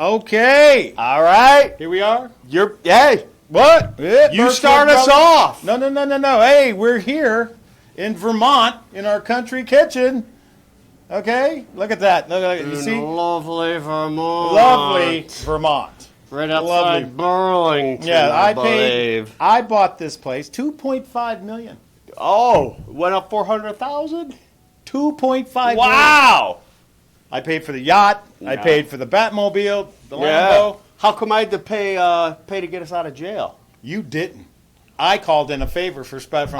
Okay. All right. Here we are. Hey. What? You start us off. No. Hey, we're here in Vermont in our country kitchen. Okay? Look at that. You see? Lovely Vermont. Lovely Vermont. Right outside Burlington, yeah, I believe. I bought this place, $2.5 million. Oh, went up 400,000? $2.5 million. Wow. I paid for the yacht. Yeah. I paid for the Batmobile, the Lambo. How come I had to pay to get us out of jail? You didn't. I called in a favor from Special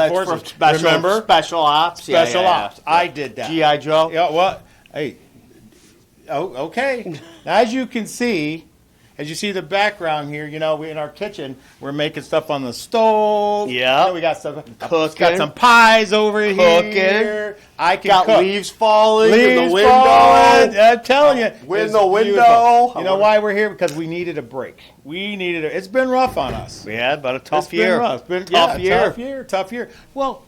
Forces. Remember? Special Ops. Special Ops. Yeah. I did that. G.I. Joe. Yeah. What? Hey. Oh, okay. As you can see. As you see the background here, we in our kitchen, we're making stuff on the stove. Yeah. We got stuff cooking. Got some pies over here. I can got cook. Leaves falling in the window. I'm telling you. In the window. Beautiful. You know why we're here? Because we needed a break. It's been rough on us. We had about a tough year. It's been tough year. Well,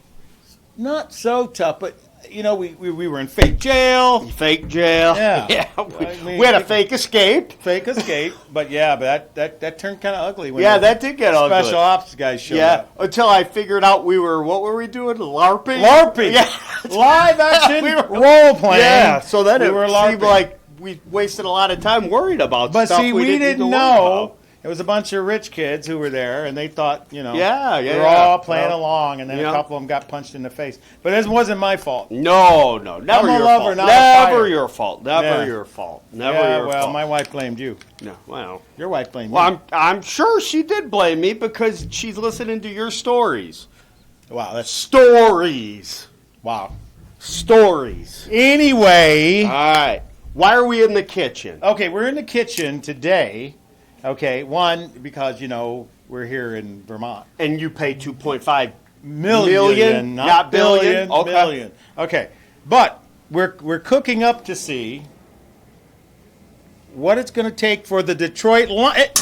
not so tough, but we were in fake jail. Yeah. We had a fake escape. But that turned kind of ugly. When that did get ugly. Special ops guys showed up. Until I figured out what were we doing? LARPing? Yeah. Live action role playing. Yeah, so then it seemed like we wasted a lot of time worried about stuff we didn't know. It was a bunch of rich kids who were there, and they thought, we were all playing along, and then a couple of them got punched in the face. But it wasn't my fault. No, never your fault. Never your fault. Never your fault. Well, my wife blamed you. No, well, your wife blamed me. Well, I'm sure she did blame me because she's listening to your stories. Wow, that's stories. Wow, stories. Anyway, all right. Why are we in the kitchen? Okay, we're in the kitchen today. Okay, one, because, we're here in Vermont. And you pay $2.5 million, not billion, okay. Million. Okay, but we're cooking up to see what it's going to take for the Detroit Lions.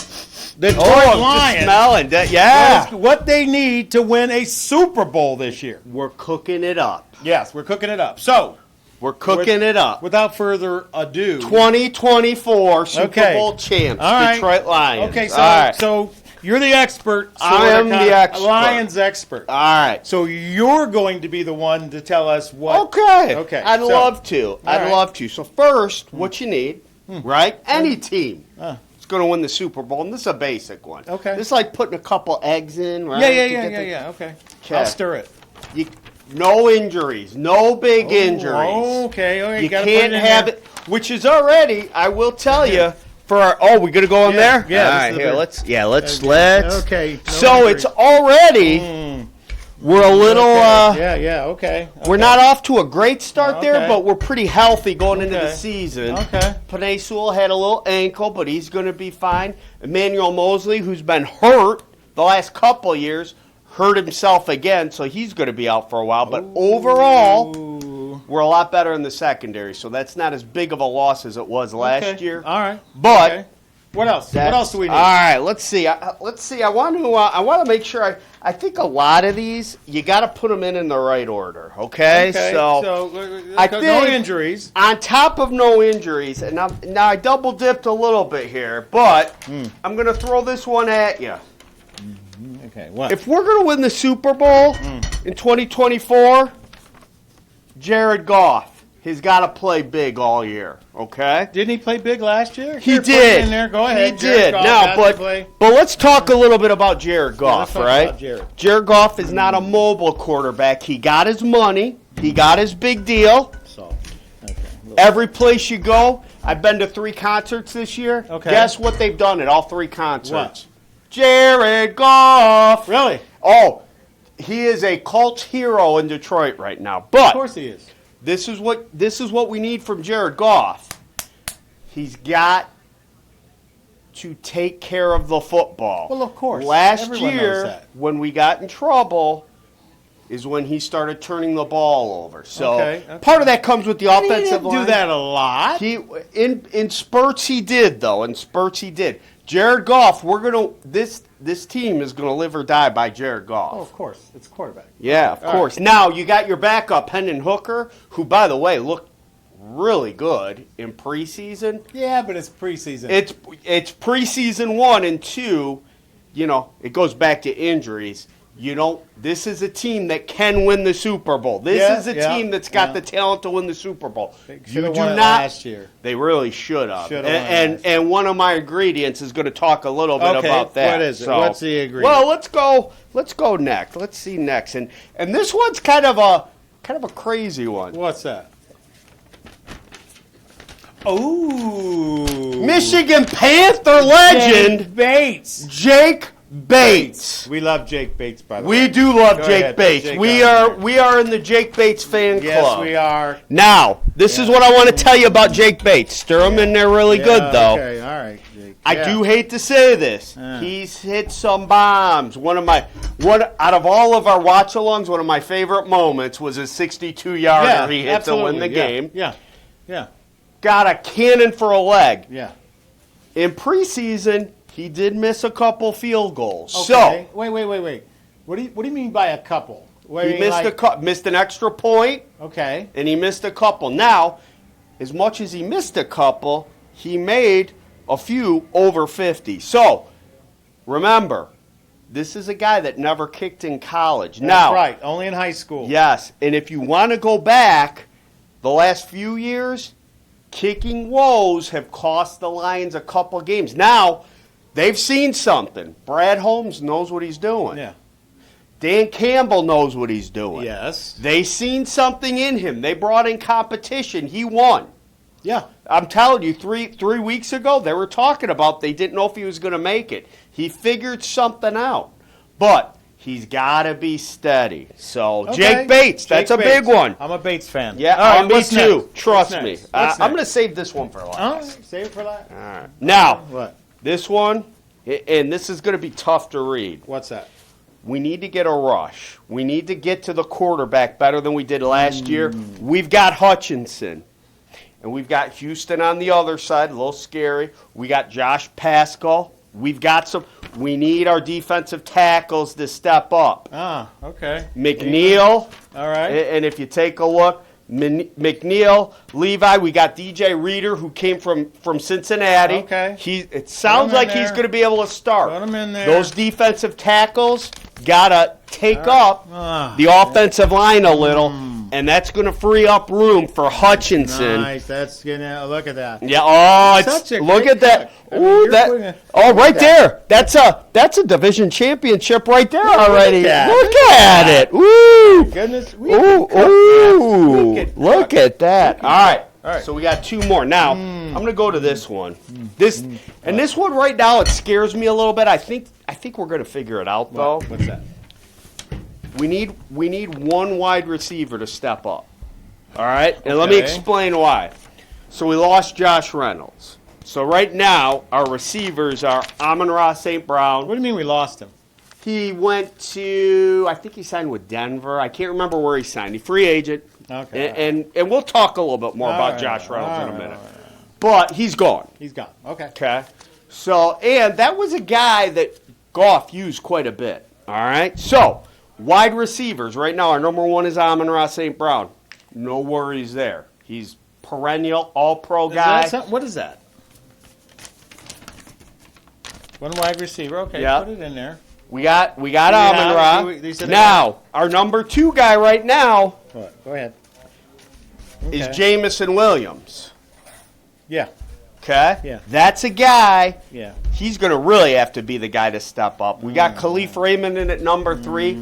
Smelling that, what they need to win a Super Bowl this year. We're cooking it up. Yes, we're cooking it up. So... We're cooking it up. Without further ado. 2024 Super Bowl champs, Detroit Lions. Okay, so you're the expert. So I am the expert. Lions expert. All right. So you're going to be the one to tell us what. Okay. I'd love to. Love to. So first, what you need, right? Any team. It's going to win the Super Bowl, and this is a basic one. Okay. This is like putting a couple eggs in, right? Yeah. Okay. I'll stir it. No injuries, no big injuries. Okay. You can't have it, which is already, I will tell you, for our, we're going to go in there? Yeah. All right, here, let's. Okay. So it's already, we're a little, okay. We're not off to a great start there, but we're pretty healthy going into the season. Okay. Panay Sewell had a little ankle, but he's going to be fine. Emmanuel Mosley, who's been hurt the last couple of years, hurt himself again, so he's going to be out for a while. But overall, we're a lot better in the secondary, so that's not as big of a loss as it was last year. All right. But what else? What else do we need? All right, let's see. I want to make sure. I think a lot of these you got to put them in the right order. Okay. So I think no injuries. On top of no injuries, and now I double dipped a little bit here, but I'm going to throw this one at you. Okay, what? If we're going to win the Super Bowl in 2024, Jared Goff has got to play big all year, okay? Didn't he play big last year? He did. In there. Go ahead. He did. Now, but let's talk a little bit about Jared Goff, right? Jared Goff is not a mobile quarterback. He got his money. He got his big deal. Every place you go, I've been to 3 concerts this year. Okay. Guess what they've done at all 3 concerts? What? Jared Goff. Really? Oh, he is a cult hero in Detroit right now. But of course he is. This is what we need from Jared Goff. He's got to take care of the football. Well, of course. Last year, when we got in trouble, is when he started turning the ball over. So part of that comes with the offensive line. He didn't do that a lot. In spurts he did, though. In spurts he did. Jared Goff, this team is gonna live or die by Jared Goff. Oh, of course, it's quarterback. Yeah, of course. Right. Now you got your backup Hendon Hooker, who, by the way, looked really good in preseason. Yeah, but it's preseason. It's preseason 1 and 2. It goes back to injuries. This is a team that can win the Super Bowl. This is a team that's got the talent to win the Super Bowl. They should have won it last year. They really should have. And one of my ingredients is going to talk a little bit about that. What is it? What's the ingredient? Well, let's go next. Let's see next. And this one's kind of a crazy one. What's that? Oh, Michigan Panther legend Jake Bates. We love Jake Bates, by the way. We do love Jake Bates. We are in the Jake Bates fan club. Yes, we are. Now, this is what I want to tell you about Jake Bates. Stir him in there really good, though. Okay, all right, Jake. I do hate to say this. He's hit some bombs. Out of all of our watch-alongs, one of my favorite moments was his 62-yarder he hit to win the game. Yeah. Got a cannon for a leg. Yeah. In preseason, he did miss a couple field goals. Okay. So wait. What do you mean by a couple? He missed an extra point. Okay. And he missed a couple. Now, as much as he missed a couple, he made a few over 50. So, remember, this is a guy that never kicked in college. That's right. Only in high school. Yes. And if you want to go back the last few years, kicking woes have cost the Lions a couple games. Now, they've seen something. Brad Holmes knows what he's doing. Yeah. Dan Campbell knows what he's doing. Yes. They seen something in him. They brought in competition. He won. Yeah. I'm telling you, three weeks ago, they were talking about they didn't know if he was going to make it. He figured something out. But he's got to be steady. So, Jake Bates, that's a big one. I'm a Bates fan. Yeah, me too. Trust me. I'm going to save this one for last. Oh, save it for last? All right. Now, what? This one, and this is going to be tough to read. What's that? We need to get a rush. We need to get to the quarterback better than we did last year. We've got Hutchinson. And we've got Houston on the other side, a little scary. We got Josh Pascal. We need our defensive tackles to step up. Ah, okay. McNeil. All right. And if you take a look, McNeil, Levi, we got DJ Reader, who came from Cincinnati. Okay. It sounds like he's going to be able to start. Put him in there. Those defensive tackles got to take up the offensive line a little, and that's going to free up room for Hutchinson. Nice. That's gonna look at that. Yeah. Look at that. Ooh, right there. That's a division championship right there already. Look at it. Ooh. Goodness. Look at that. All right. So we got two more. Now, I'm going to go to this one. This one right now, it scares me a little bit. I think we're going to figure it out, though. What's that? We need one wide receiver to step up. All right? And let me explain why. So we lost Josh Reynolds. So right now, our receivers are Amon-Ra St. Brown. What do you mean we lost him? He went to, I think he signed with Denver. I can't remember where he signed. He's free agent. Okay. And we'll talk a little bit more about Josh Reynolds in a minute. But he's gone. He's gone. Okay. Okay. So, and that was a guy that Goff used quite a bit. All right. So, wide receivers. Right now, our number one is Amon-Ra St. Brown. No worries there. He's perennial, all-pro guy. What is that? One wide receiver. Okay, put it in there. We got Amon-Ra. Now, our number two guy right now Go ahead. is Jamison Williams. Yeah. Okay? Yeah. That's a guy. Yeah. He's going to really have to be the guy to step up. We got Khalif Raymond in at number 3.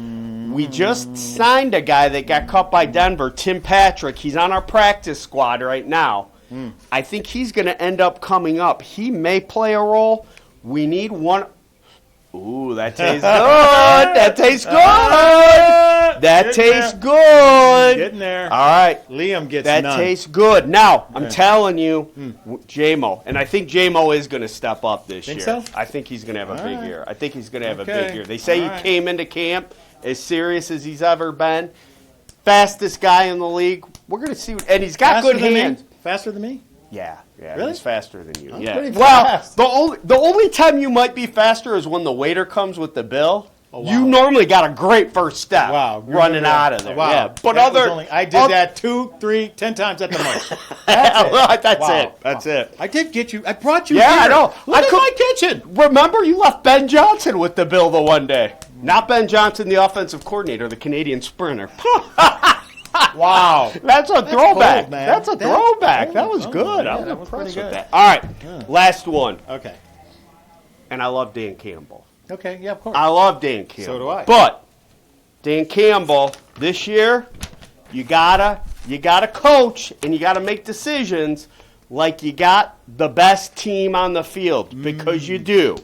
We just signed a guy that got cut by Denver, Tim Patrick. He's on our practice squad right now. I think he's going to end up coming up. He may play a role. We need one. Ooh, that tastes good. That tastes good. That tastes good. Getting there. All right. Liam gets that none. tastes good. Now, I'm telling you, J-Mo, and I think J-Mo is going to step up this year. So? I think he's going to have a big year. I think he's going to have a big year. They say he came into camp as serious as he's ever been. Fastest guy in the league. We're going to see. And he's got good hands. Faster than me? Yeah. Really? He's faster than you. I'm yeah. pretty Well, fast. the only time you might be faster is when the waiter comes with the bill. Oh, wow. You normally got a great first step running Remember out that. of there. Wow. Yeah. But I did that 2, 3, 10 times at the most. That's it. I did get you. I brought you Yeah, here. I know. Look at my kitchen. Remember, you left Ben Johnson with the bill the one day. Not Ben Johnson, the offensive coordinator, the Canadian sprinter. Wow. That's a throwback. cold, man. That's a throwback. That was Oh, good. yeah, I was that was pretty impressed with good. that. All right, last one. Okay. And I love Dan Campbell. Okay, yeah, of course. I love Dan Campbell. So do I. But Dan Campbell, this year, you gotta coach and you gotta make decisions like you got the best team on the field because you do.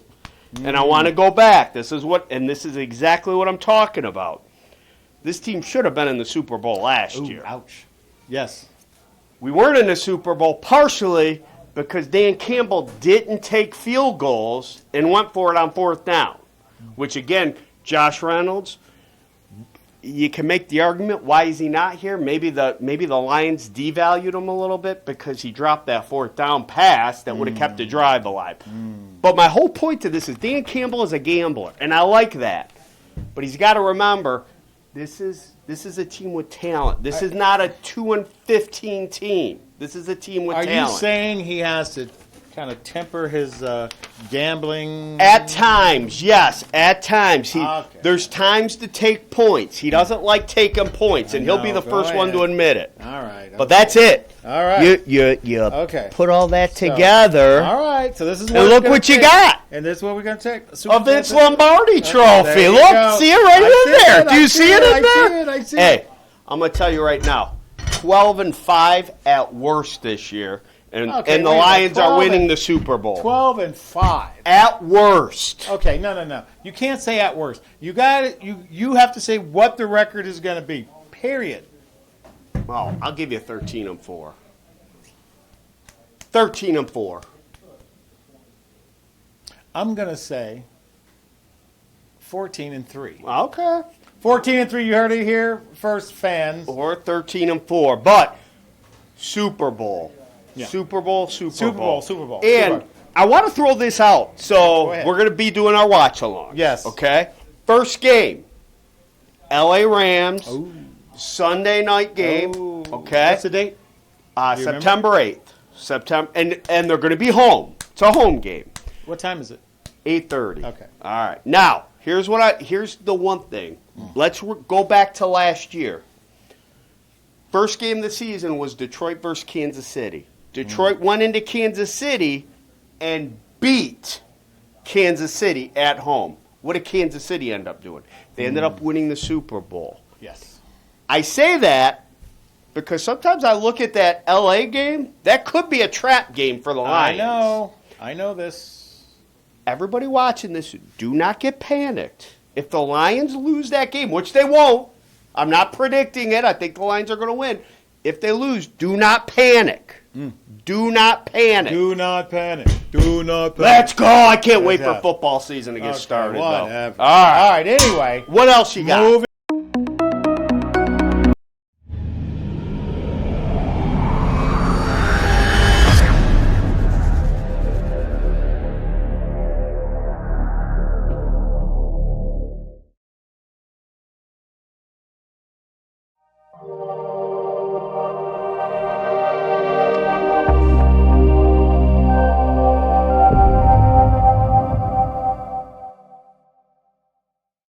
And I want to go back. This is exactly what I'm talking about. This team should have been in the Super Bowl last year. Ouch. Yes. We weren't in the Super Bowl partially because Dan Campbell didn't take field goals and went for it on 4th down, which again, Josh Reynolds, you can make the argument, why is he not here? Maybe the Lions devalued him a little bit because he dropped that 4th down pass that would have kept the drive alive. But my whole point to this is Dan Campbell is a gambler, and I like that. But he's got to remember, this is a team with talent. This is not a 2-15 team. This is a team with talent. Are you saying he has to kind of temper his gambling? At times, yes. At times. Okay. There's times to take points. He doesn't like taking points, and he'll be the first one to admit it. All right. But that's it. All right. You Okay. put all that together. All right. So this is what And we're look gonna what you take. got. And this is what we're going to take. A Vince Lombardi There trophy. you Look, go. see it right I in see there. it, Do I you see see it it, in there? I see Hey, it. I'm going to tell you right now, 12-5 at worst this year. And Okay, the wait, Lions are 12 winning and- the Super Bowl. 12-5. At worst. Okay, no. You can't say at worst. You got it. You have to say what the record is going to be. Period. Well, I'll give you 13-4. 13-4. I'm going to say 14-3. Okay. 14-3. You heard it here first, fans. Or 13-4. But Super Bowl. Yeah. Super Bowl. Super Bowl. And I want to throw this out. So Go ahead. we're going to be doing our watch along. Yes. Okay. First game. LA Rams. Sunday night game. Ooh. Okay. What's the date? Do you September 8th. And they're going to be home. It's a home game. What time is it? 8:30. Okay. All right. Now, here's the one thing. Let's go back to last year. First game of the season was Detroit versus Kansas City. Detroit went into Kansas City and beat Kansas City at home. What did Kansas City end up doing? They ended up winning the Super Bowl. Yes. I say that because sometimes I look at that LA game. That could be a trap game for the Lions. I know this. Everybody watching this, do not get panicked. If the Lions lose that game, which they won't, I'm not predicting it. I think the Lions are going to win. If they lose, do not panic. Do not panic. Do not panic. Do not panic. Let's go. I can't wait for Yeah. football season to get started, Whatever. though. All right. All right. Anyway, What else you got? moving.